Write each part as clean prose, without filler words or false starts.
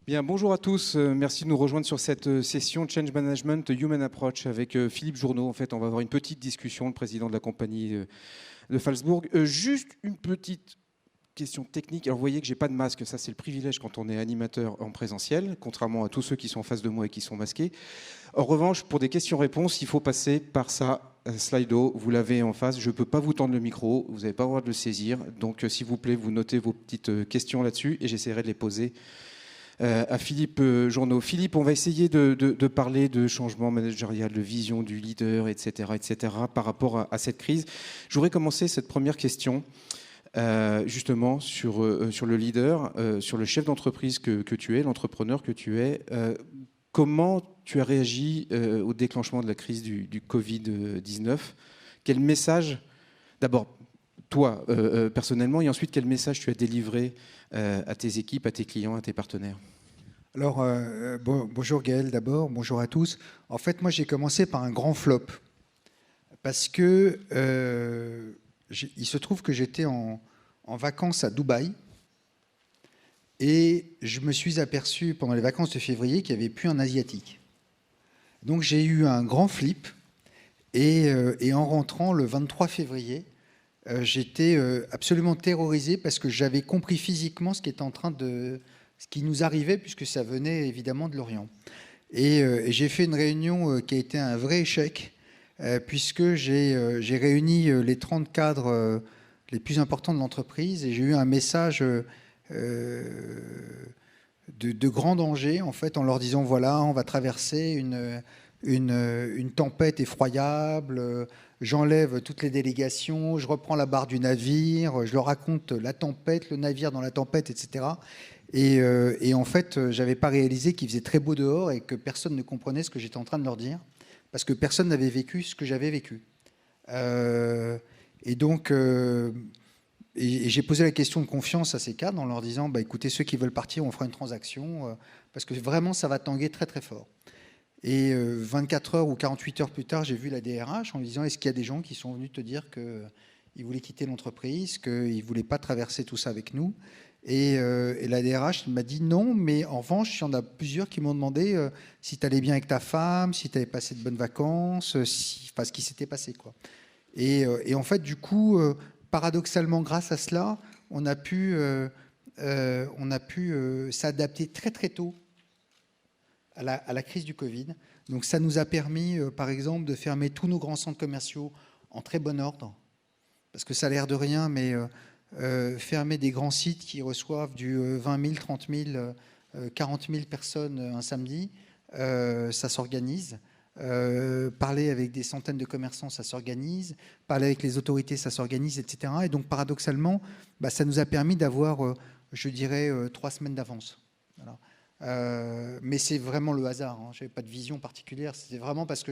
Bien, bonjour à tous. Merci de nous rejoindre sur cette session Change Management Human Approach avec Philippe Journeau. En fait, on va avoir une petite discussion, le président de la compagnie de Phalsbourg. Juste une petite question technique. Alors, vous voyez que j'ai pas de masque. Ça, c'est le privilège quand on est animateur en présentiel, contrairement à tous ceux qui sont en face de moi et qui sont masqués. En revanche, pour des questions-réponses, il faut passer par ça. Slido, vous l'avez en face. Je ne peux pas vous tendre le micro. Vous n'avez pas le droit de le saisir. Donc, s'il vous plaît, vous notez vos petites questions là-dessus et j'essaierai de les poser à Philippe Journeau. Philippe, on va essayer de parler de changement managérial, de vision du leader, etc. par rapport à cette crise. Je voudrais commencer cette première question justement sur le leader, sur le chef d'entreprise que tu es, l'entrepreneur que tu es. Comment tu as réagi au déclenchement de la crise du Covid-19 ? Quel message, d'abord, toi, personnellement, et ensuite, quel message tu as délivré à tes équipes, à tes clients, à tes partenaires ? Alors, bonjour Gaël d'abord, bonjour à tous. En fait, moi, j'ai commencé par un grand flop. Parce que il se trouve que j'étais en vacances à Dubaï. Et je me suis aperçu pendant les vacances de février qu'il n'y avait plus un Asiatique. Donc, j'ai eu un grand flip. Et en rentrant le 23 février, j'étais absolument terrorisé parce que j'avais compris physiquement ce qui nous arrivait, puisque ça venait évidemment de l'Orient. Et j'ai fait une réunion qui a été un vrai échec, puisque j'ai réuni les 30 cadres les plus importants de l'entreprise et j'ai eu un message de grand danger, en fait, en leur disant, voilà, on va traverser une tempête effroyable, j'enlève toutes les délégations, je reprends la barre du navire, je leur raconte la tempête, le navire dans la tempête, etc. Et en fait, je n'avais pas réalisé qu'il faisait très beau dehors et que personne ne comprenait ce que j'étais en train de leur dire, parce que personne n'avait vécu ce que j'avais vécu. Et donc, j'ai posé la question de confiance à ces cadres en leur disant, bah, écoutez, ceux qui veulent partir, on fera une transaction, parce que vraiment, ça va tanguer très très fort. Et 24 heures ou 48 heures plus tard, j'ai vu la DRH en lui disant, est-ce qu'il y a des gens qui sont venus te dire qu'ils voulaient quitter l'entreprise, qu'ils ne voulaient pas traverser tout ça avec nous ? Et la DRH m'a dit non, mais en revanche, il y en a plusieurs qui m'ont demandé si tu allais bien avec ta femme, si tu avais passé de bonnes vacances, ce qui s'était passé, quoi. Et en fait, du coup, paradoxalement, grâce à cela, on a pu s'adapter très très tôt à la crise du Covid. Donc ça nous a permis, par exemple, de fermer tous nos grands centres commerciaux en très bon ordre, parce que ça a l'air de rien, mais fermer des grands sites qui reçoivent du 20 000, 30 000, 40 000 personnes un samedi, ça s'organise. Parler avec des centaines de commerçants, ça s'organise. Parler avec les autorités, ça s'organise, etc. Et donc, paradoxalement, ça nous a permis d'avoir, je dirais, 3 semaines d'avance. Voilà. Mais c'est vraiment le hasard. Hein. Je n'avais pas de vision particulière. C'était vraiment parce que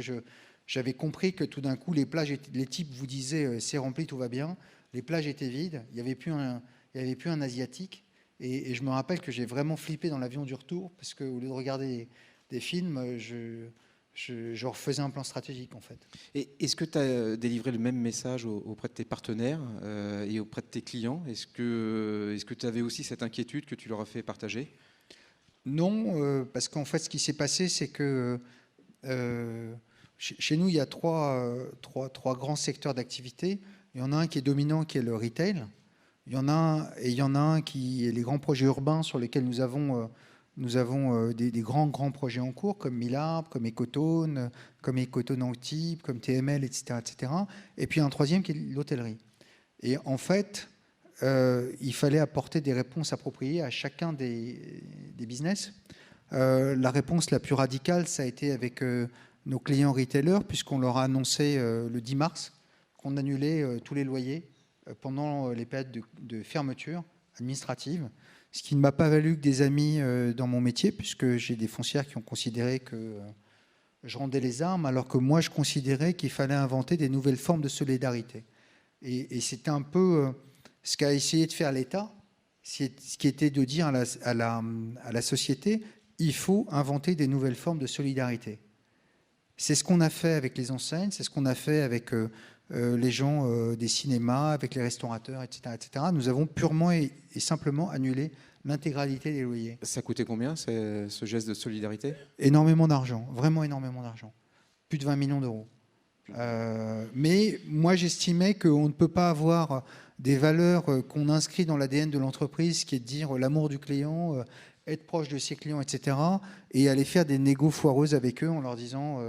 j'avais compris que tout d'un coup, les plages, les types vous disaient c'est rempli, tout va bien. Les plages étaient vides. Il n'y avait plus un Asiatique. Et je me rappelle que j'ai vraiment flippé dans l'avion du retour parce qu'au lieu de regarder des films, je refaisais un plan stratégique, en fait. Et est-ce que tu as délivré le même message auprès de tes partenaires et auprès de tes clients ? Est-ce que tu avais aussi cette inquiétude que tu leur as fait partager ? Non, parce qu'en fait, ce qui s'est passé, c'est que chez nous, il y a trois grands secteurs d'activité. Il y en a un qui est dominant, qui est le retail. Il y en a un qui est les grands projets urbains sur lesquels nous avons des grands projets en cours, comme Milab, comme Ecotone, comme Ecotone Antibes, comme TML, etc., etc. Et puis un troisième qui est l'hôtellerie. Et en fait, il fallait apporter des réponses appropriées à chacun des business. La réponse la plus radicale, ça a été avec nos clients retailers, puisqu'on leur a annoncé le 10 mars qu'on annulait tous les loyers pendant les périodes de fermeture administrative, ce qui ne m'a pas valu que des amis dans mon métier, puisque j'ai des foncières qui ont considéré que je rendais les armes, alors que moi, je considérais qu'il fallait inventer des nouvelles formes de solidarité. Et c'était un peu ce qu'a essayé de faire l'État, ce qui était de dire à la société, il faut inventer des nouvelles formes de solidarité. C'est ce qu'on a fait avec les enseignes, c'est ce qu'on a fait avec les gens des cinémas, avec les restaurateurs, etc., etc. Nous avons purement et simplement annulé l'intégralité des loyers. Ça coûtait combien, ce geste de solidarité? Énormément d'argent, vraiment énormément d'argent. Plus de 20 millions d'euros. Mais moi, j'estimais qu'on ne peut pas avoir des valeurs qu'on inscrit dans l'ADN de l'entreprise, qui est de dire l'amour du client, être proche de ses clients, etc., et aller faire des négos foireuses avec eux en leur disant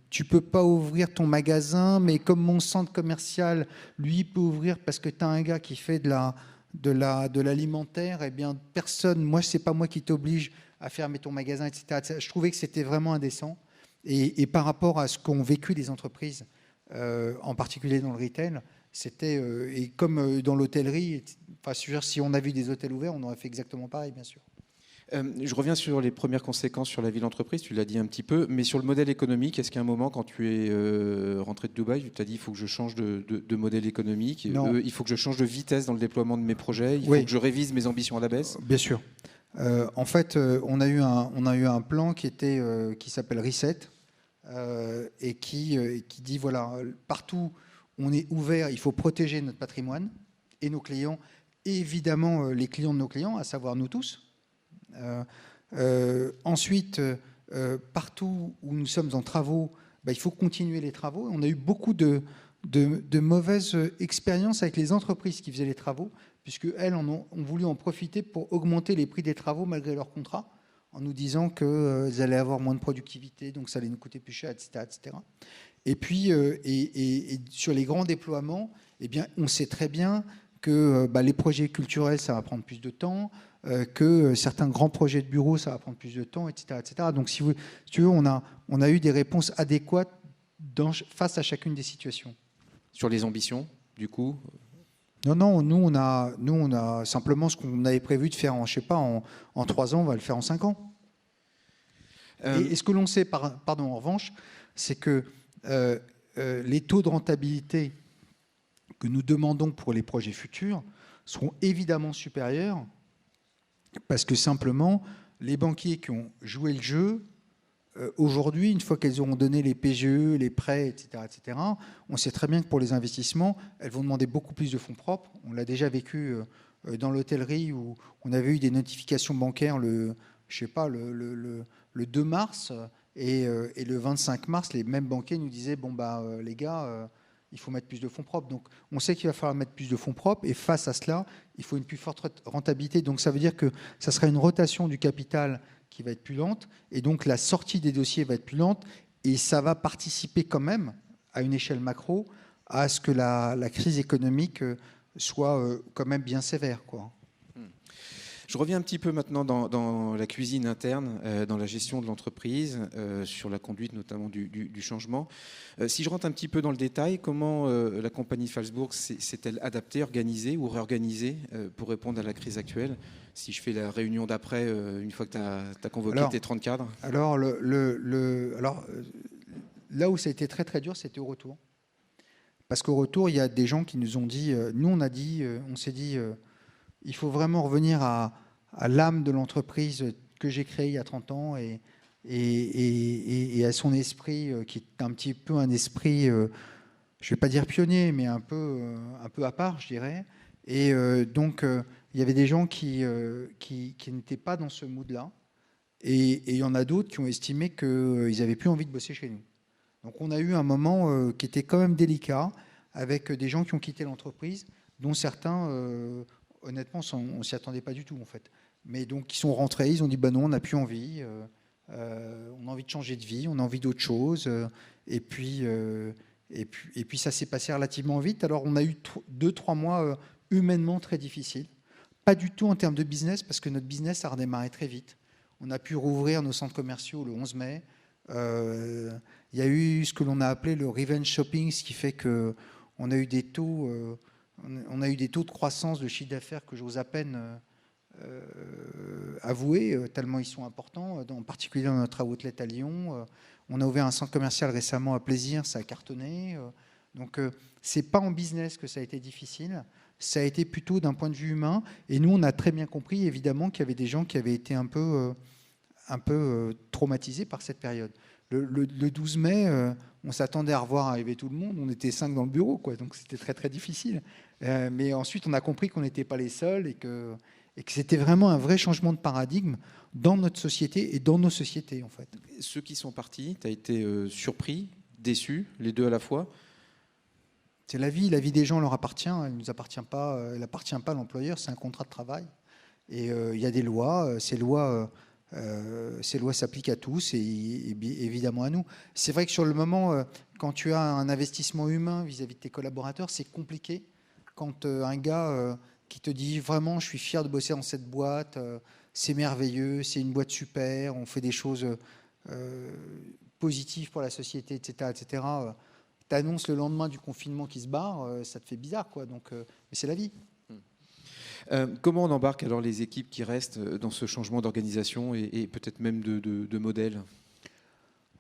tu peux pas ouvrir ton magasin, mais comme mon centre commercial, lui, peut ouvrir parce que tu as un gars qui fait de l'alimentaire, eh bien, personne, moi, c'est pas moi qui t'oblige à fermer ton magasin, etc. Je trouvais que c'était vraiment indécent. Et par rapport à ce qu'ont vécu les entreprises, en particulier dans le retail, c'était, et comme dans l'hôtellerie, enfin, si on a vu des hôtels ouverts, on aurait fait exactement pareil, bien sûr. Je reviens sur les premières conséquences sur la vie d'entreprise, tu l'as dit un petit peu, mais sur le modèle économique, est-ce qu'à un moment, quand tu es rentré de Dubaï, tu t'as dit il faut que je change de modèle économique, il faut que je change de vitesse dans le déploiement de mes projets, il faut que je révise mes ambitions à la baisse? Bien sûr. En fait, on a eu un plan qui s'appelle Reset, et qui dit, voilà, partout où on est ouvert, il faut protéger notre patrimoine et nos clients, et évidemment les clients de nos clients, à savoir nous tous. Ensuite, partout où nous sommes en travaux, il faut continuer les travaux. On a eu beaucoup de mauvaises expériences avec les entreprises qui faisaient les travaux, puisqu'elles ont voulu en profiter pour augmenter les prix des travaux malgré leur contrat, en nous disant qu'elles allaient avoir moins de productivité, donc ça allait nous coûter plus cher, etc. etc. Et puis, et sur les grands déploiements, eh bien, on sait très bien que les projets culturels, ça va prendre plus de temps, que certains grands projets de bureau, ça va prendre plus de temps, etc. etc. Donc, si tu veux, on a eu des réponses adéquates face à chacune des situations. Sur les ambitions, du coup? Non, nous, on a simplement ce qu'on avait prévu de faire en 3 ans, on va le faire en 5 ans. Et ce que l'on sait, en revanche, c'est que les taux de rentabilité que nous demandons pour les projets futurs seront évidemment supérieurs, parce que simplement, les banquiers qui ont joué le jeu, aujourd'hui, une fois qu'elles auront donné les PGE, les prêts, etc., on sait très bien que pour les investissements, elles vont demander beaucoup plus de fonds propres. On l'a déjà vécu dans l'hôtellerie, où on avait eu des notifications bancaires le 2 mars, et le 25 mars, les mêmes banquiers nous disaient les gars, il faut mettre plus de fonds propres. Donc, on sait qu'il va falloir mettre plus de fonds propres, et face à cela, il faut une plus forte rentabilité. Donc, ça veut dire que ça sera une rotation du capital qui va être plus lente, et donc la sortie des dossiers va être plus lente, et ça va participer quand même, à une échelle macro, à ce que la crise économique soit quand même bien sévère, quoi. Je reviens un petit peu maintenant dans la cuisine interne, dans la gestion de l'entreprise, sur la conduite notamment du changement. Si je rentre un petit peu dans le détail, comment la compagnie Phalsbourg s'est-elle adaptée, organisée ou réorganisée pour répondre à la crise actuelle? Si je fais la réunion d'après, une fois que tu as convoqué tes 30 cadres. Alors, là où ça a été très très dur, c'était au retour. Parce qu'au retour, il y a des gens qui nous ont dit, on s'est dit, il faut vraiment revenir à l'âme de l'entreprise que j'ai créée il y a 30 ans, et à son esprit qui est un petit peu un esprit, je ne vais pas dire pionnier, mais un peu à part, je dirais. Et donc, il y avait des gens qui n'étaient pas dans ce mood-là. Et il y en a d'autres qui ont estimé qu'ils n'avaient plus envie de bosser chez nous. Donc, on a eu un moment qui était quand même délicat, avec des gens qui ont quitté l'entreprise, dont certains, honnêtement, on ne s'y attendait pas du tout, en fait. Mais donc, ils sont rentrés, ils ont dit non, on n'a plus envie, on a envie de changer de vie, on a envie d'autre chose. Et puis, ça s'est passé relativement vite. Alors, on a eu 2-3 mois humainement très difficiles. Pas du tout en termes de business, parce que notre business a redémarré très vite. On a pu rouvrir nos centres commerciaux le 11 mai. Il y a eu ce que l'on a appelé le revenge shopping, ce qui fait qu'on a eu des taux, de croissance de chiffre d'affaires que j'ose à peine avouer, tellement ils sont importants, en particulier dans notre outlet à Lyon. On a ouvert un centre commercial récemment à Plaisir, ça a cartonné. Donc, c'est pas en business que ça a été difficile, ça a été plutôt d'un point de vue humain. Et nous, on a très bien compris, évidemment, qu'il y avait des gens qui avaient été un peu traumatisés par cette période. Le 12 mai, on s'attendait à revoir arriver tout le monde. On était 5 dans le bureau, quoi, donc c'était très très difficile. Mais ensuite, on a compris qu'on n'était pas les seuls et que c'était vraiment un vrai changement de paradigme dans notre société et dans nos sociétés, en fait. Ceux qui sont partis, tu as été surpris, déçu, les deux à la fois? C'est la vie des gens leur appartient, elle nous appartient pas, elle appartient pas à l'employeur, c'est un contrat de travail. Et il y a des lois, ces lois s'appliquent à tous et évidemment à nous. C'est vrai que sur le moment, quand tu as un investissement humain vis-à-vis de tes collaborateurs, c'est compliqué. Quand un gars qui te dit vraiment, je suis fier de bosser dans cette boîte, c'est merveilleux, c'est une boîte super, on fait des choses positives pour la société, etc., etc. T'annonces le lendemain du confinement qui se barre, ça te fait bizarre, quoi. Donc, mais c'est la vie. Comment on embarque alors les équipes qui restent dans ce changement d'organisation et peut-être même de modèle?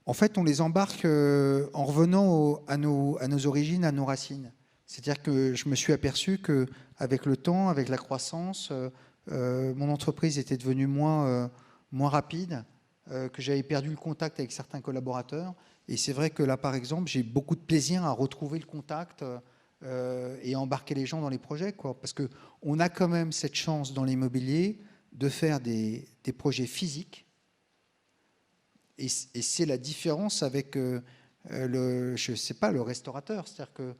En fait, on les embarque en revenant à nos origines, à nos racines. C'est-à-dire que je me suis aperçu qu'avec le temps, avec la croissance, mon entreprise était devenue moins rapide, que j'avais perdu le contact avec certains collaborateurs. Et c'est vrai que là, par exemple, j'ai beaucoup de plaisir à retrouver le contact et à embarquer les gens dans les projets, quoi. Parce qu'on a quand même cette chance dans l'immobilier de faire des projets physiques. Et c'est la différence avec je sais pas, le restaurateur. C'est-à-dire que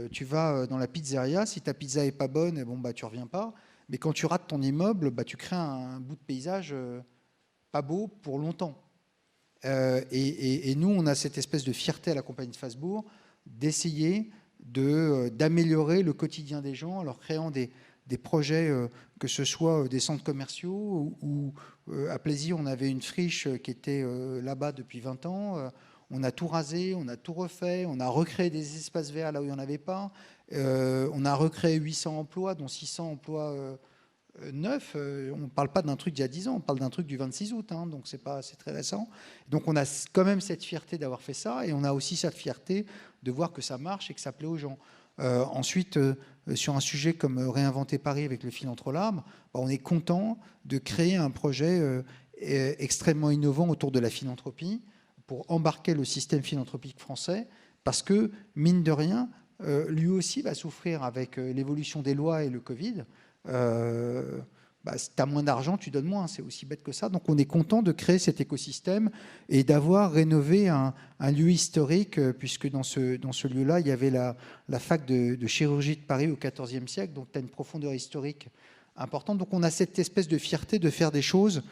tu vas dans la pizzeria, si ta pizza est pas bonne, bon, bah, tu reviens pas. Mais quand tu rates ton immeuble, bah, tu crées un bout de paysage pas beau pour longtemps. Et nous, on a cette espèce de fierté à la compagnie de Fasbourg d'essayer d'améliorer le quotidien des gens en leur créant des projets, que ce soit des centres commerciaux ou à Plaisir, on avait une friche qui était là-bas depuis 20 ans. On a tout rasé, on a tout refait, on a recréé des espaces verts là où il n'y en avait pas. On a recréé 800 emplois, dont 600 emplois neuf, on ne parle pas d'un truc d'il y a 10 ans, on parle d'un truc du 26 août, hein, donc c'est très récent. Donc on a quand même cette fierté d'avoir fait ça, et on a aussi cette fierté de voir que ça marche et que ça plaît aux gens. Ensuite, sur un sujet comme Réinventer Paris avec le fil entre l'arbre, bah, on est content de créer un projet extrêmement innovant autour de la philanthropie pour embarquer le système philanthropique français, parce que, mine de rien, lui aussi va souffrir avec l'évolution des lois et le Covid. Bah, si tu as moins d'argent, tu donnes moins. C'est aussi bête que ça. Donc on est content de créer cet écosystème et d'avoir rénové un lieu historique, puisque dans ce lieu-là, il y avait la fac de chirurgie de Paris au XIVe siècle. Donc tu as une profondeur historique importante. Donc on a cette espèce de fierté de faire des choses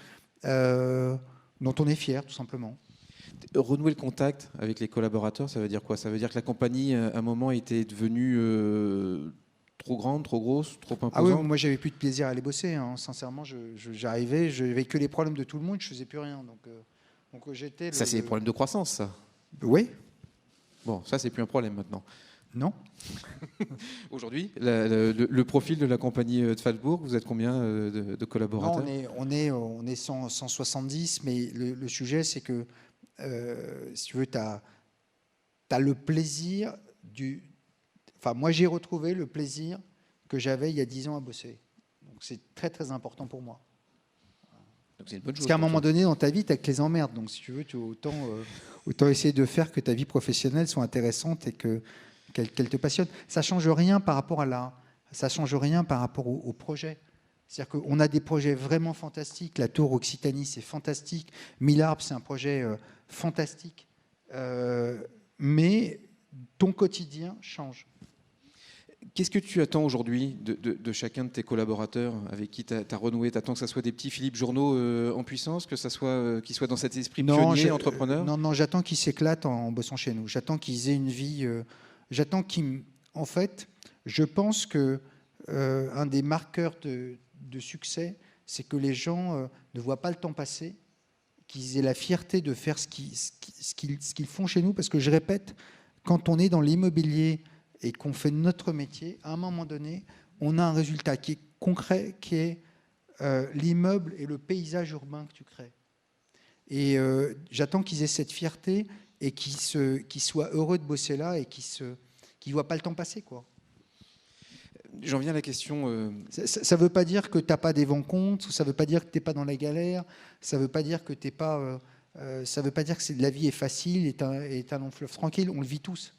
dont on est fier, tout simplement. Renouer le contact avec les collaborateurs, ça veut dire quoi? Ça veut dire que la compagnie, à un moment, était devenue trop grande, trop grosse, trop imposante? Ah oui, moi j'avais plus de plaisir à aller bosser, hein. Sincèrement, j'arrivais, je n'avais que les problèmes de tout le monde, je faisais plus rien. Donc j'étais. Ça, c'est des problèmes de croissance, ça. Oui. Bon, ça, c'est plus un problème maintenant. Non. Aujourd'hui, le profil de la compagnie de Fasbourg, vous êtes combien de collaborateurs? Non, on est 170, mais le sujet, c'est que si tu veux, tu as le plaisir Enfin, moi, j'ai retrouvé le plaisir que j'avais il y a 10 ans à bosser. Donc, c'est très, très important pour moi. Donc, c'est une bonne chose. Parce qu'à un moment donné, dans ta vie, tu as que les emmerdes. Donc, si tu veux, tu autant essayer de faire que ta vie professionnelle soit intéressante et qu'elle te passionne. Ça change rien par rapport ça change rien par rapport au projet. C'est-à-dire qu'on a des projets vraiment fantastiques. La Tour Occitanie, c'est fantastique. 1000 arbres, c'est un projet fantastique. Mais ton quotidien change. Qu'est-ce que tu attends aujourd'hui de chacun de tes collaborateurs avec qui tu as renoué? Tu attends que ça soit des petits Philippe Journeau en puissance, que ça soit qu'ils soient dans cet esprit pionnier, entrepreneur? Non, j'attends qu'ils s'éclatent en bossant chez nous. J'attends qu'ils aient une vie. En fait, je pense que un des marqueurs de succès, c'est que les gens ne voient pas le temps passer, qu'ils aient la fierté de faire ce qu'ils font chez nous. Parce que je répète, quand on est dans l'immobilier et qu'on fait notre métier, à un moment donné, on a un résultat qui est concret, qui est l'immeuble et le paysage urbain que tu crées. Et j'attends qu'ils aient cette fierté et qu'ils soient heureux de bosser là et qu'ils ne voient pas le temps passer, quoi. J'en viens à la question... Ça ne veut pas dire que tu n'as pas des vents contre, ça ne veut pas dire que tu n'es pas dans la galère, ça ne veut pas dire que tu n'es pas Ça ne veut pas dire que la vie est facile, est un long fleuve tranquille. On le vit tous.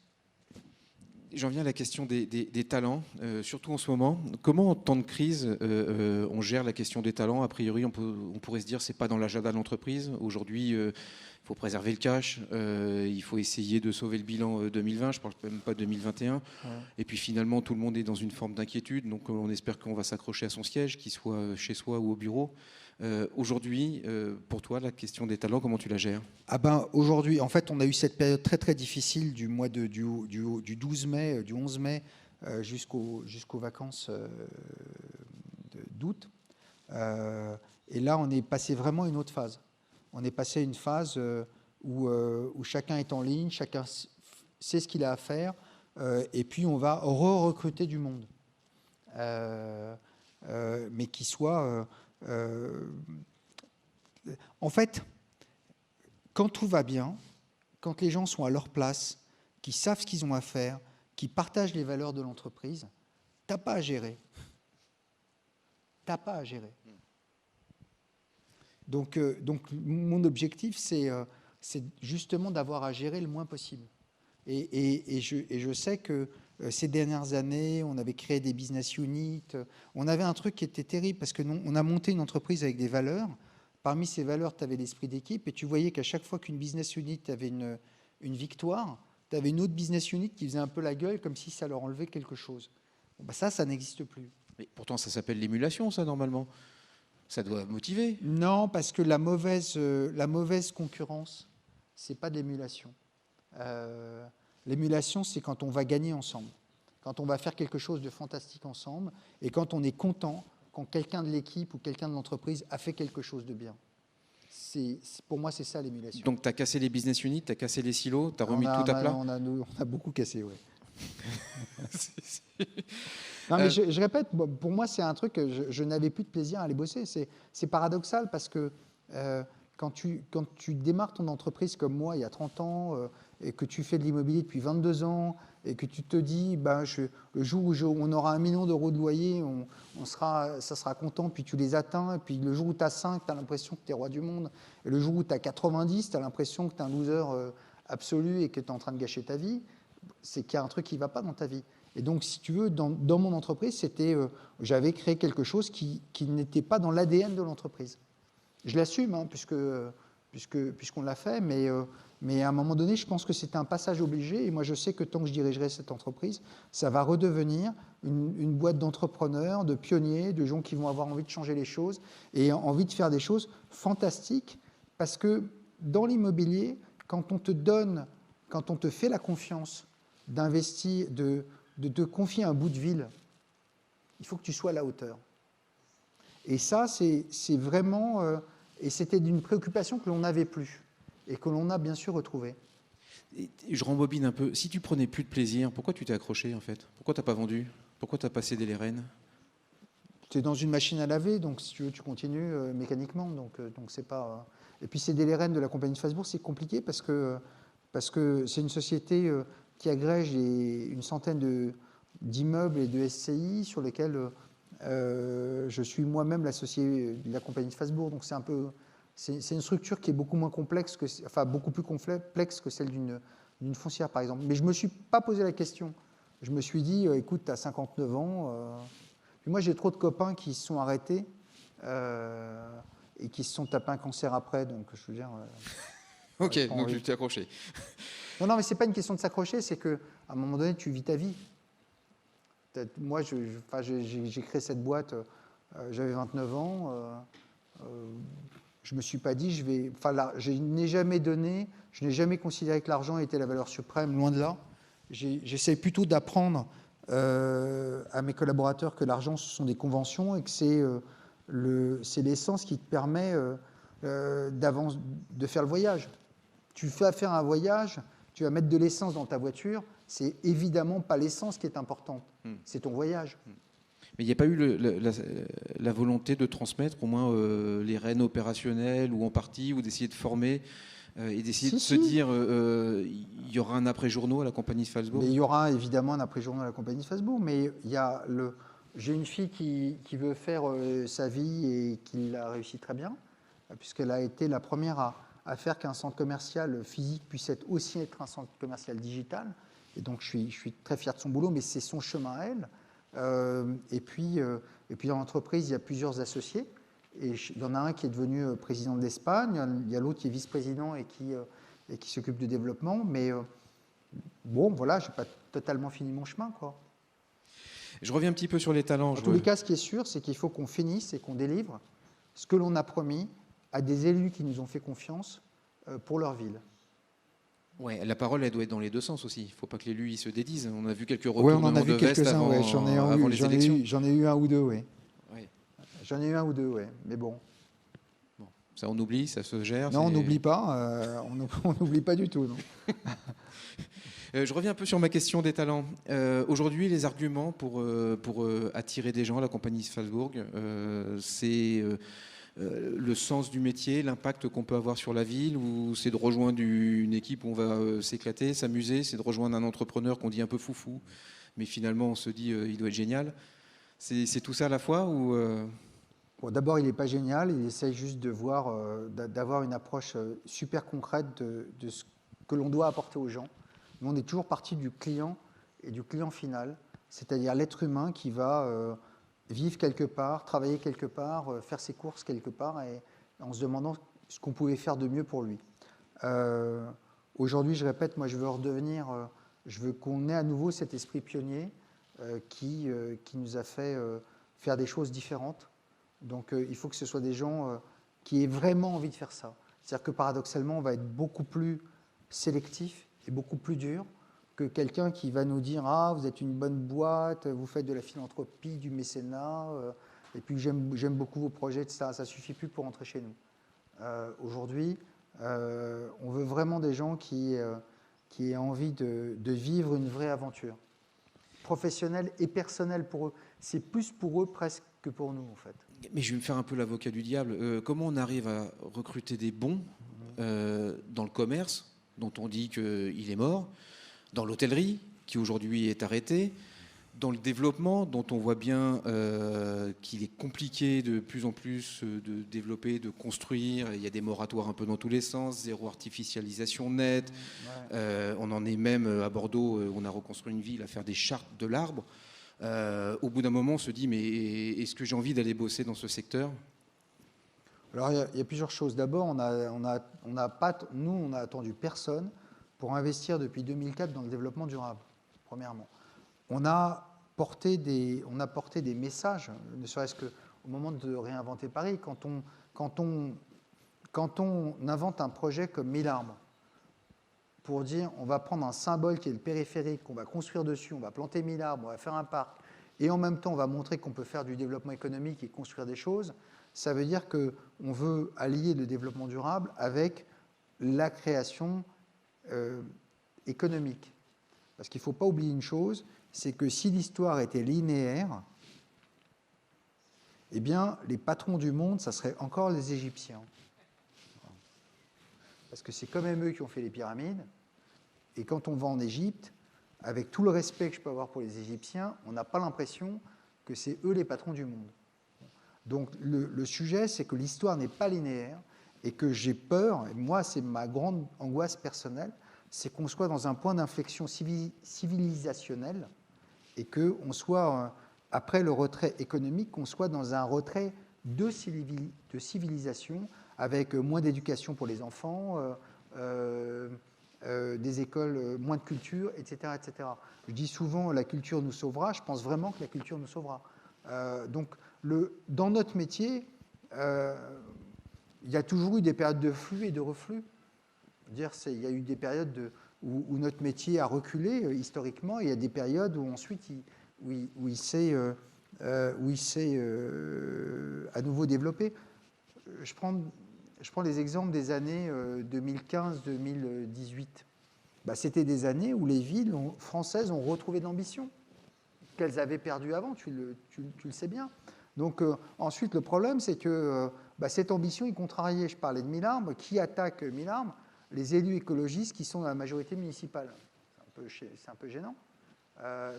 J'en viens à la question des talents, surtout en ce moment. Comment, en temps de crise, on gère la question des talents? A priori, on pourrait se dire que ce n'est pas dans l'agenda de l'entreprise. Aujourd'hui, il faut préserver le cash, il faut essayer de sauver le bilan 2020, je ne parle même pas de 2021. Ouais. Et puis finalement, tout le monde est dans une forme d'inquiétude, donc on espère qu'on va s'accrocher à son siège, qu'il soit chez soi ou au bureau. Aujourd'hui, pour toi, la question des talents, comment tu la gères? Aujourd'hui, en fait, on a eu cette période très très difficile du mois du 12 mai, du 11 mai jusqu'aux vacances d'août. Et là, on est passé vraiment à une autre phase. On est passé à une phase où chacun est en ligne, chacun sait ce qu'il a à faire, et puis on va recruter du monde, mais qui soit... en fait, quand tout va bien, quand les gens sont à leur place, qui savent ce qu'ils ont à faire, qui partagent les valeurs de l'entreprise, t'as pas à gérer. T'as pas à gérer. Donc mon objectif, c'est justement d'avoir à gérer le moins possible. Et je sais que ces dernières années, on avait créé des business units. On avait un truc qui était terrible parce que on a monté une entreprise avec des valeurs. Parmi ces valeurs, tu avais l'esprit d'équipe et tu voyais qu'à chaque fois qu'une business unit avait une victoire, tu avais une autre business unit qui faisait un peu la gueule comme si ça leur enlevait quelque chose. Bon, bah ça n'existe plus. Mais pourtant, ça s'appelle l'émulation, ça, normalement. Ça doit motiver. Non, parce que la mauvaise concurrence, c'est pas de l'émulation. L'émulation, c'est quand on va gagner ensemble, quand on va faire quelque chose de fantastique ensemble, et quand on est content quand quelqu'un de l'équipe ou quelqu'un de l'entreprise a fait quelque chose de bien. Pour moi, c'est ça l'émulation. Donc, tu as cassé les business units, tu as cassé les silos, tu as remis tout à plat? On a beaucoup cassé, oui. Non, mais je répète, pour moi, c'est un truc que je n'avais plus de plaisir à aller bosser. C'est paradoxal parce que quand tu démarres ton entreprise comme moi il y a 30 ans et que tu fais de l'immobilier depuis 22 ans et que tu te dis le jour où on aura 1 million d'euros de loyer, ça sera content, puis tu les atteins, et puis le jour où tu as 5, tu as l'impression que tu es roi du monde, et le jour où tu as 90, tu as l'impression que tu es un loser absolu et que tu es en train de gâcher ta vie, c'est qu'il y a un truc qui ne va pas dans ta vie. Et donc, si tu veux, dans mon entreprise, j'avais créé quelque chose qui n'était pas dans l'ADN de l'entreprise. Je l'assume, hein, puisqu'on l'a fait, mais à un moment donné, je pense que c'était un passage obligé. Et moi, je sais que tant que je dirigerai cette entreprise, ça va redevenir une boîte d'entrepreneurs, de pionniers, de gens qui vont avoir envie de changer les choses et envie de faire des choses fantastiques. Parce que dans l'immobilier, quand on te fait la confiance d'investir, de te confier un bout de ville, il faut que tu sois à la hauteur. Et ça, c'est vraiment... et c'était d'une préoccupation que l'on n'avait plus et que l'on a bien sûr retrouvée. Je rembobine un peu. Si tu prenais plus de plaisir, pourquoi tu t'es accroché en fait? Pourquoi tu n'as pas vendu? Pourquoi tu n'as pas cédé les rênes? Tu es dans une machine à laver, donc si tu veux, tu continues mécaniquement. Donc c'est pas... Et puis céder les rênes de la compagnie de Falsbourg, c'est compliqué parce que c'est une société... qui agrège une centaine d'immeubles et de SCI sur lesquels je suis moi-même l'associé de la compagnie de Falsbourg. Donc c'est une structure qui est beaucoup moins complexe, beaucoup plus complexe que celle d'une foncière, par exemple. Mais je ne me suis pas posé la question. Je me suis dit, écoute, tu as 59 ans. Puis moi, j'ai trop de copains qui se sont arrêtés et qui se sont tapés un cancer après. Donc, je veux dire... ok, donc tu t'es accroché. Non, mais ce n'est pas une question de s'accrocher, c'est qu'à un moment donné, tu vis ta vie. Moi, j'ai créé cette boîte, j'avais 29 ans. Je ne me suis pas dit, je n'ai jamais donné, je n'ai jamais considéré que l'argent était la valeur suprême, loin de là. J'essaie plutôt d'apprendre à mes collaborateurs que l'argent, ce sont des conventions et que c'est l'essence qui te permet de faire le voyage. Tu fais faire un voyage, tu vas mettre de l'essence dans ta voiture, c'est évidemment pas l'essence qui est importante, c'est ton voyage. Mais il n'y a pas eu la volonté de transmettre au moins les rênes opérationnelles ou en partie, ou d'essayer de former et d'essayer de se dire il y aura un après-journaux à la compagnie de Falsbourg? Mais il y aura évidemment un après-journaux à la compagnie de Falsbourg, mais j'ai une fille qui veut faire sa vie et qui l'a réussi très bien, puisqu'elle a été la première à faire qu'un centre commercial physique puisse aussi être un centre commercial digital. Et donc, je suis très fier de son boulot, mais c'est son chemin à elle. Et puis, dans l'entreprise, il y a plusieurs associés. Et il y en a un qui est devenu président de l'Espagne, il y a l'autre qui est vice-président et qui s'occupe du développement. Mais bon, voilà, je n'ai pas totalement fini mon chemin, quoi. Je reviens un petit peu sur les talents. En tous les cas, ce qui est sûr, c'est qu'il faut qu'on finisse et qu'on délivre ce que l'on a promis à des élus qui nous ont fait confiance pour leur ville. Ouais, la parole, elle doit être dans les deux sens aussi. Il ne faut pas que l'élu se dédise. On a vu quelques retours on en a vu quelques-uns. avant, Ouais. avant les élections. J'en ai eu un ou deux, oui. Ouais. J'en ai eu un ou deux, oui. Mais bon. Ça, on oublie, ça se gère. Non, on n'oublie pas. On n'oublie pas du tout, non. Je reviens un peu sur ma question des talents. Aujourd'hui, les arguments pour attirer des gens à la compagnie Falsbourg, c'est le sens du métier, l'impact qu'on peut avoir sur la ville, ou c'est de rejoindre une équipe où on va s'éclater, s'amuser, c'est de rejoindre un entrepreneur qu'on dit un peu foufou, mais finalement on se dit il doit être génial. C'est tout ça à la fois ou Bon, d'abord, il n'est pas génial. Il essaie juste d'avoir une approche super concrète de ce que l'on doit apporter aux gens. Mais on est toujours parti du client et du client final, c'est-à-dire l'être humain qui va vivre quelque part, travailler quelque part, faire ses courses quelque part, et en se demandant ce qu'on pouvait faire de mieux pour lui. Aujourd'hui, je répète, moi, je veux qu'on ait à nouveau cet esprit pionnier qui nous a fait faire des choses différentes. Donc, il faut que ce soit des gens qui aient vraiment envie de faire ça. C'est-à-dire que paradoxalement, on va être beaucoup plus sélectif et beaucoup plus dur que quelqu'un qui va nous dire « Ah, vous êtes une bonne boîte, vous faites de la philanthropie, du mécénat, et puis j'aime beaucoup vos projets, etc. » Ça ne suffit plus pour entrer chez nous. Aujourd'hui, on veut vraiment des gens qui aient envie de vivre une vraie aventure, professionnelle et personnelle pour eux. C'est plus pour eux presque que pour nous, en fait. Mais je vais me faire un peu l'avocat du diable. Comment on arrive à recruter des bons dans le commerce, dont on dit qu'il est mort, dans l'hôtellerie, qui aujourd'hui est arrêtée, dans le développement, dont on voit bien qu'il est compliqué de plus en plus de développer, de construire. Il y a des moratoires un peu dans tous les sens, zéro artificialisation nette. Ouais. On en est même à Bordeaux, on a reconstruit une ville à faire des chartes de l'arbre. Au bout d'un moment, on se dit, mais est-ce que j'ai envie d'aller bosser dans ce secteur ? Alors, il y a plusieurs choses. D'abord, on a attendu personne pour investir depuis 2004 dans le développement durable, premièrement. On a porté des messages, ne serait-ce qu'au moment de réinventer Paris, quand on invente un projet comme 1000 arbres, pour dire on va prendre un symbole qui est le périphérique, on va construire dessus, on va planter 1000 arbres, on va faire un parc, et en même temps on va montrer qu'on peut faire du développement économique et construire des choses, ça veut dire qu'on veut allier le développement durable avec la création économique. Parce qu'il ne faut pas oublier une chose, c'est que si l'histoire était linéaire, eh bien les patrons du monde, ça serait encore les Égyptiens. Parce que c'est quand même eux qui ont fait les pyramides. Et quand on va en Égypte, avec tout le respect que je peux avoir pour les Égyptiens, on n'a pas l'impression que c'est eux les patrons du monde. Donc le sujet, c'est que l'histoire n'est pas linéaire et que j'ai peur, et moi c'est ma grande angoisse personnelle, c'est qu'on soit dans un point d'inflexion civilisationnel et qu'on soit, après le retrait économique, qu'on soit dans un retrait de civilisation avec moins d'éducation pour les enfants, des écoles, moins de culture, etc., etc. Je dis souvent la culture nous sauvera, je pense vraiment que la culture nous sauvera. Donc, dans notre métier, il y a toujours eu des périodes de flux et de reflux. Il y a eu des périodes où notre métier a reculé historiquement, et il y a des périodes où ensuite il s'est à nouveau développé. Je prends les exemples des années 2015-2018. C'était des années où les villes françaises ont retrouvé de l'ambition qu'elles avaient perdue avant, tu le sais bien. Donc ensuite, le problème, c'est que cette ambition est contrariée. Je parlais de Millarme. Qui attaque Millarme ? Les élus écologistes qui sont dans la majorité municipale. C'est un peu gênant.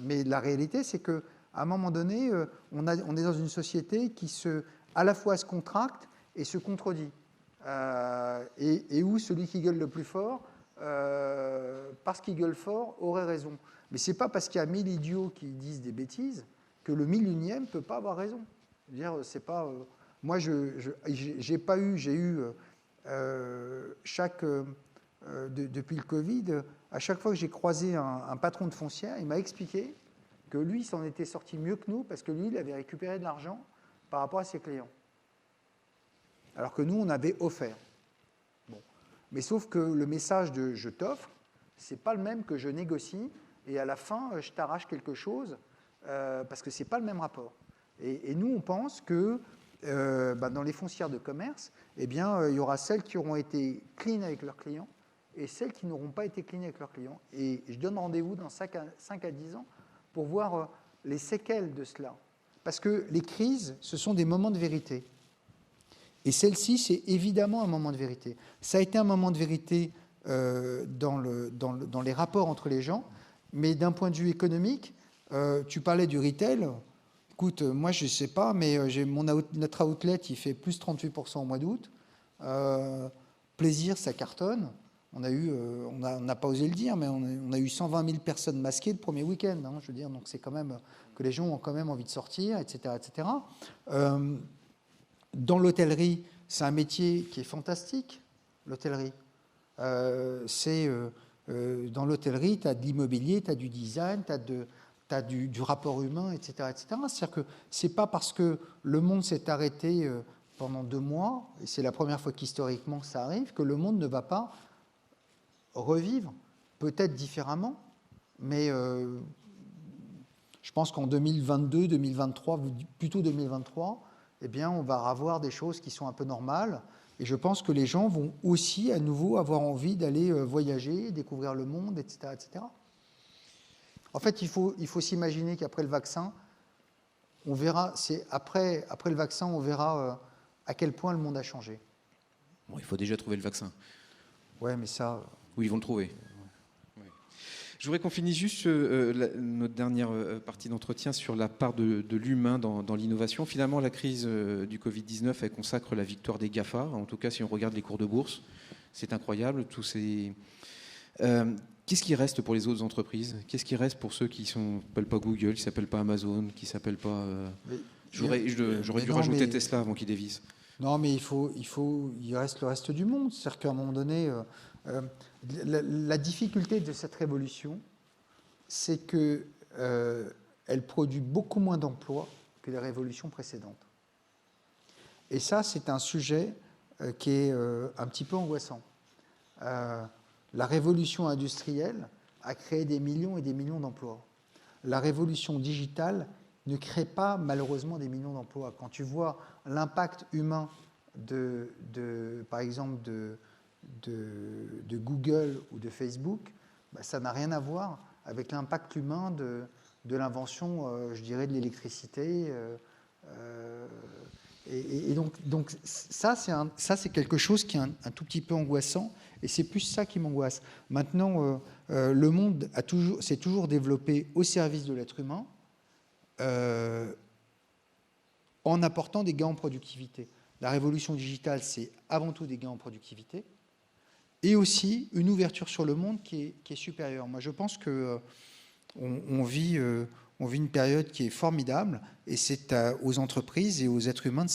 Mais la réalité, c'est qu'à un moment donné, on est dans une société qui à la fois se contracte et se contredit. Et où celui qui gueule le plus fort, parce qu'il gueule fort, aurait raison. Mais ce n'est pas parce qu'il y a 1000 idiots qui disent des bêtises que le 1001e ne peut pas avoir raison. Je veux dire, c'est pas... moi, j'ai eu depuis le Covid, à chaque fois que j'ai croisé un patron de foncière, il m'a expliqué que lui, il s'en était sorti mieux que nous parce que lui, il avait récupéré de l'argent par rapport à ses clients. Alors que nous, on avait offert. Bon. Mais sauf que le message de « je t'offre », ce n'est pas le même que « je négocie » et à la fin, je t'arrache quelque chose parce que ce n'est pas le même rapport. Et nous, on pense que dans les foncières de commerce, eh bien, il y aura celles qui auront été clean avec leurs clients et celles qui n'auront pas été clean avec leurs clients. Et je donne rendez-vous dans 5 à 10 ans pour voir les séquelles de cela. Parce que les crises, ce sont des moments de vérité. Et celle-ci, c'est évidemment un moment de vérité. Ça a été un moment de vérité dans les rapports entre les gens, mais d'un point de vue économique, tu parlais du retail. Écoute, moi, je ne sais pas, mais notre outlet, il fait plus 38% au mois d'août. Plaisir, ça cartonne. On n'a pas osé le dire, mais on a eu 120 000 personnes masquées le premier week-end. Hein, je veux dire, donc c'est quand même que les gens ont quand même envie de sortir, etc., etc. Dans l'hôtellerie, c'est un métier qui est fantastique, l'hôtellerie. Dans l'hôtellerie, tu as de l'immobilier, tu as du design, tu as du rapport humain, etc., etc. C'est-à-dire que ce n'est pas parce que le monde s'est arrêté pendant 2 mois, et c'est la première fois qu'historiquement ça arrive, que le monde ne va pas revivre, peut-être différemment, mais je pense qu'en 2022, 2023, plutôt 2023, eh bien, on va avoir des choses qui sont un peu normales. Et je pense que les gens vont aussi, à nouveau, avoir envie d'aller voyager, découvrir le monde, etc., etc. En fait, il faut s'imaginer qu'après le vaccin, on verra, après le vaccin, on verra à quel point le monde a changé. Bon, il faut déjà trouver le vaccin. Ouais, mais ça... Où ils vont le trouver. Ouais. Je voudrais qu'on finisse juste notre dernière partie d'entretien sur la part de l'humain dans l'innovation. Finalement, la crise du Covid-19, elle consacre la victoire des GAFA. En tout cas, si on regarde les cours de bourse, c'est incroyable. Qu'est-ce qui reste pour les autres entreprises? Qu'est-ce qui reste pour ceux qui ne s'appellent pas Google, qui ne s'appellent pas Amazon, qui ne s'appellent pas... J'aurais dû rajouter Tesla avant qu'ils dévissent. Non, mais il reste le reste du monde. C'est-à-dire qu'à un moment donné... la difficulté de cette révolution, c'est qu'elle produit beaucoup moins d'emplois que les révolutions précédentes. Et ça, c'est un sujet qui est un petit peu angoissant. La révolution industrielle a créé des millions et des millions d'emplois. La révolution digitale ne crée pas malheureusement des millions d'emplois. Quand tu vois l'impact humain par exemple, de Google ou de Facebook, ça n'a rien à voir avec l'impact humain de l'invention, je dirais, de l'électricité. Et donc ça, c'est quelque chose qui est un tout petit peu angoissant, et c'est plus ça qui m'angoisse. Maintenant, le monde s'est toujours développé au service de l'être humain, en apportant des gains en productivité. La révolution digitale, c'est avant tout des gains en productivité, et aussi une ouverture sur le monde qui est supérieure. Moi, je pense qu'on vit une période qui est formidable, et c'est aux entreprises et aux êtres humains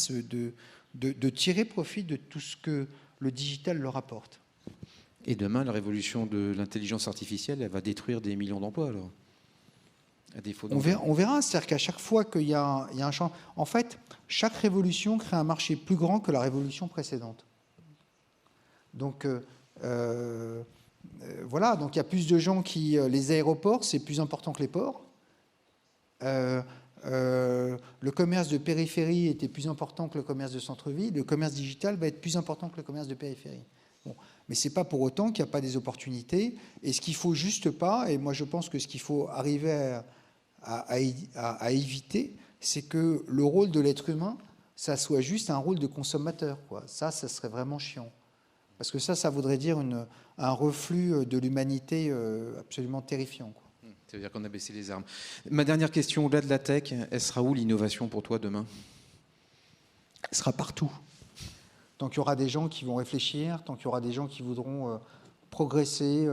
de tirer profit de tout ce que le digital leur apporte. Et demain, la révolution de l'intelligence artificielle, elle va détruire des millions d'emplois, alors, à défaut on verra. C'est-à-dire qu'à chaque fois qu'il y a un changement... En fait, chaque révolution crée un marché plus grand que la révolution précédente. Donc... voilà, donc il y a plus de gens qui... les aéroports, c'est plus important que les ports. Le commerce de périphérie était plus important que le commerce de centre-ville. Le commerce digital va être plus important que le commerce de périphérie. Bon. Mais ce n'est pas pour autant qu'il n'y a pas des opportunités. Et ce qu'il ne faut juste pas, et moi je pense que ce qu'il faut arriver à éviter, c'est que le rôle de l'être humain, ça soit juste un rôle de consommateur, quoi. Ça serait vraiment chiant. Parce que ça voudrait dire un reflux de l'humanité absolument terrifiant, quoi. Ça veut dire qu'on a baissé les armes. Ma dernière question, au-delà de la tech, elle sera où l'innovation pour toi demain? Elle sera partout. tant qu'il y aura des gens qui vont réfléchir, tant qu'il y aura des gens qui voudront progresser,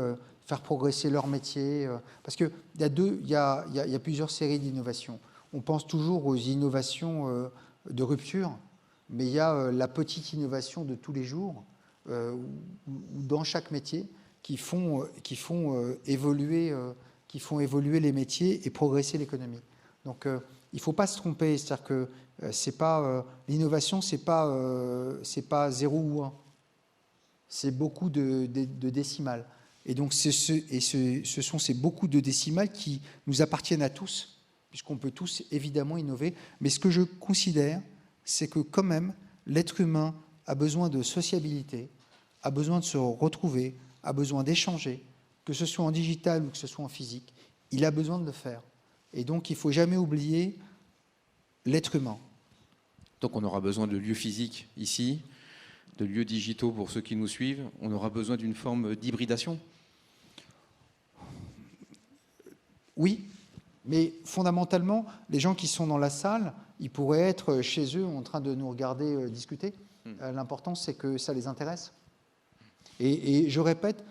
faire progresser leur métier. Parce qu'il y a plusieurs séries d'innovations. On pense toujours aux innovations de rupture, mais il y a la petite innovation de tous les jours, ou dans chaque métier, qui font évoluer les métiers et progresser l'économie. Donc, il ne faut pas se tromper, c'est-à-dire que l'innovation, c'est pas 0 ou 1, c'est beaucoup de décimales. Et donc, ce sont ces beaucoup de décimales qui nous appartiennent à tous, puisqu'on peut tous évidemment innover. Mais ce que je considère, c'est que quand même, l'être humain a besoin de sociabilité, a besoin de se retrouver, a besoin d'échanger, que ce soit en digital ou que ce soit en physique. Il a besoin de le faire. Et donc, il ne faut jamais oublier l'être humain. Donc, on aura besoin de lieux physiques ici, de lieux digitaux pour ceux qui nous suivent. On aura besoin d'une forme d'hybridation. Oui, mais fondamentalement, les gens qui sont dans la salle, ils pourraient être chez eux en train de nous regarder discuter. L'important, c'est que ça les intéresse. Et je répète,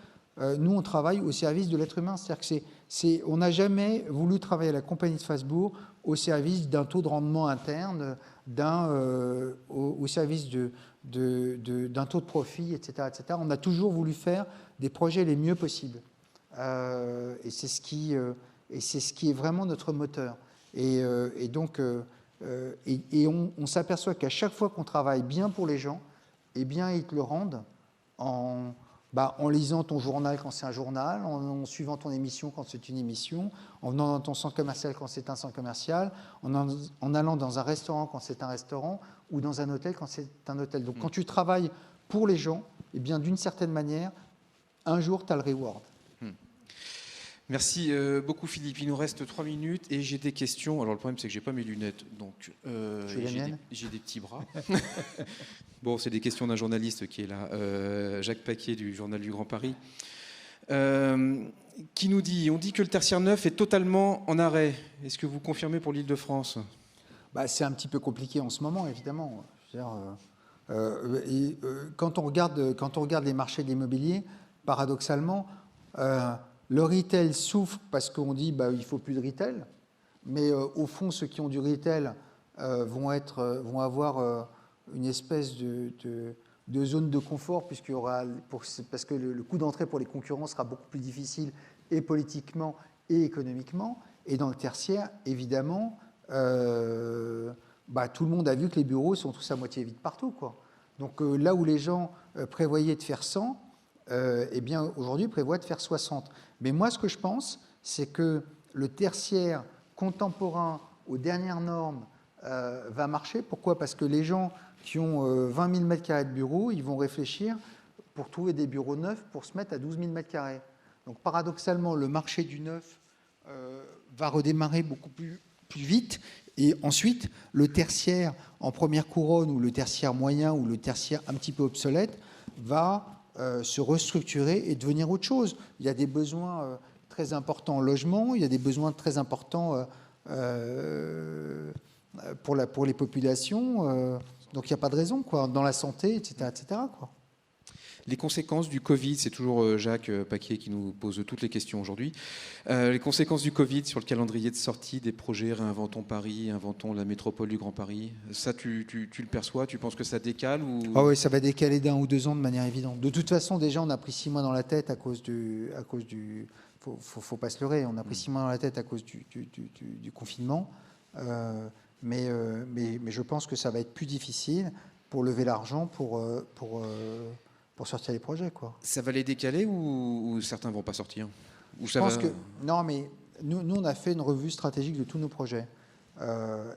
nous, on travaille au service de l'être humain. C'est-à-dire que on n'a jamais voulu travailler à la compagnie de Falzbourg au service d'un taux de rendement interne, au service d'un taux de profit, etc., etc. On a toujours voulu faire des projets les mieux possibles. Et c'est ce qui est vraiment notre moteur. Et donc, on s'aperçoit qu'à chaque fois qu'on travaille bien pour les gens, eh bien, ils te le rendent en lisant ton journal quand c'est un journal, en suivant ton émission quand c'est une émission, en venant dans ton centre commercial quand c'est un centre commercial, en allant dans un restaurant quand c'est un restaurant, ou dans un hôtel quand c'est un hôtel. Donc, quand tu travailles pour les gens, eh bien, d'une certaine manière, un jour, tu as le reward. Merci beaucoup Philippe. Il nous reste 3 minutes et j'ai des questions. Alors le problème c'est que j'ai pas mes lunettes, donc j'ai des petits bras. Bon, c'est des questions d'un journaliste qui est là, Jacques Paquier du Journal du Grand Paris, qui nous dit, on dit que le tertiaire neuf est totalement en arrêt. Est-ce que vous confirmez pour l'Île-de-France ? C'est un petit peu compliqué en ce moment, évidemment. Quand on regarde les marchés de l'immobilier, paradoxalement, le retail souffre parce qu'on dit il ne faut plus de retail, mais au fond, ceux qui ont du retail vont avoir une espèce de zone de confort, parce que le coût d'entrée pour les concurrents sera beaucoup plus difficile, et politiquement et économiquement. Et dans le tertiaire, évidemment, tout le monde a vu que les bureaux sont tous à moitié vides partout, quoi. Donc là où les gens prévoyaient de faire 100, eh bien, aujourd'hui, prévoit de faire 60. Mais moi, ce que je pense, c'est que le tertiaire contemporain aux dernières normes va marcher. Pourquoi ? Parce que les gens qui ont 20 000 m² de bureaux, ils vont réfléchir pour trouver des bureaux neufs pour se mettre à 12 000 m². Donc, paradoxalement, le marché du neuf va redémarrer beaucoup plus vite. Et ensuite, le tertiaire en première couronne, ou le tertiaire moyen, ou le tertiaire un petit peu obsolète, va se restructurer et devenir autre chose. Il y a des besoins très importants en logement, il y a des besoins très importants pour les populations, donc il n'y a pas de raison, quoi, dans la santé, etc. etc. quoi. Les conséquences du Covid, c'est toujours Jacques Paquier qui nous pose toutes les questions aujourd'hui. Les conséquences du Covid sur le calendrier de sortie des projets Réinventons Paris, Inventons la métropole du Grand Paris, ça tu le perçois, tu penses que ça décale ou... Ah oui, ça va décaler d'1 ou 2 ans de manière évidente. De toute façon, déjà, on a pris 6 mois dans la tête à cause du faut pas se leurrer, on a pris 6 mois dans la tête à cause du confinement. Mais je pense que ça va être plus difficile pour lever l'argent pour sortir les projets, quoi. Ça va les décaler ou certains vont pas sortir ou Je pense que non, mais nous on a fait une revue stratégique de tous nos projets.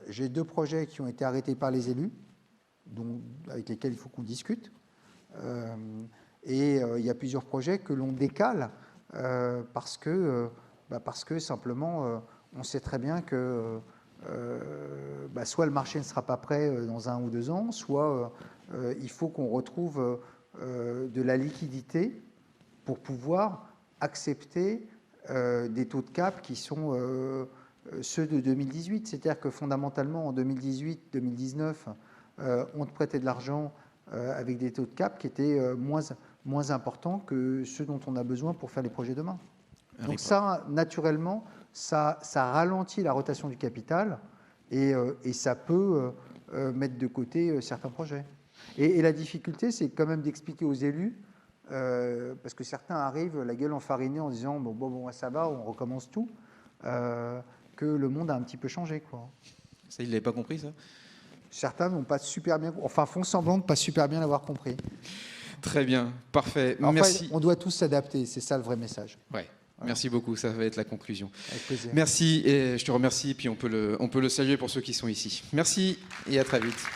J'ai 2 projets qui ont été arrêtés par les élus, avec lesquels il faut qu'on discute. Et il y a plusieurs projets que l'on décale parce que simplement on sait très bien que soit le marché ne sera pas prêt dans 1 ou 2 ans, soit il faut qu'on retrouve de la liquidité pour pouvoir accepter des taux de cap qui sont ceux de 2018. C'est-à-dire que fondamentalement, en 2018-2019, on te prêtait de l'argent avec des taux de cap qui étaient moins importants que ceux dont on a besoin pour faire les projets demain. Donc ça, naturellement, ça ralentit la rotation du capital et ça peut mettre de côté certains projets. Et la difficulté, c'est quand même d'expliquer aux élus, parce que certains arrivent la gueule enfarinée en disant bon, ça va, on recommence tout, que le monde a un petit peu changé, quoi. Ça, ils ne l'avaient pas compris, ça? Certains n'ont pas super bien, enfin font semblant de pas super bien l'avoir compris. Très bien, parfait. Enfin, merci. On doit tous s'adapter, c'est ça le vrai message. Ouais. Merci beaucoup, ça va être la conclusion. Avec plaisir. Merci, et je te remercie, puis on peut le saluer pour ceux qui sont ici. Merci et à très vite.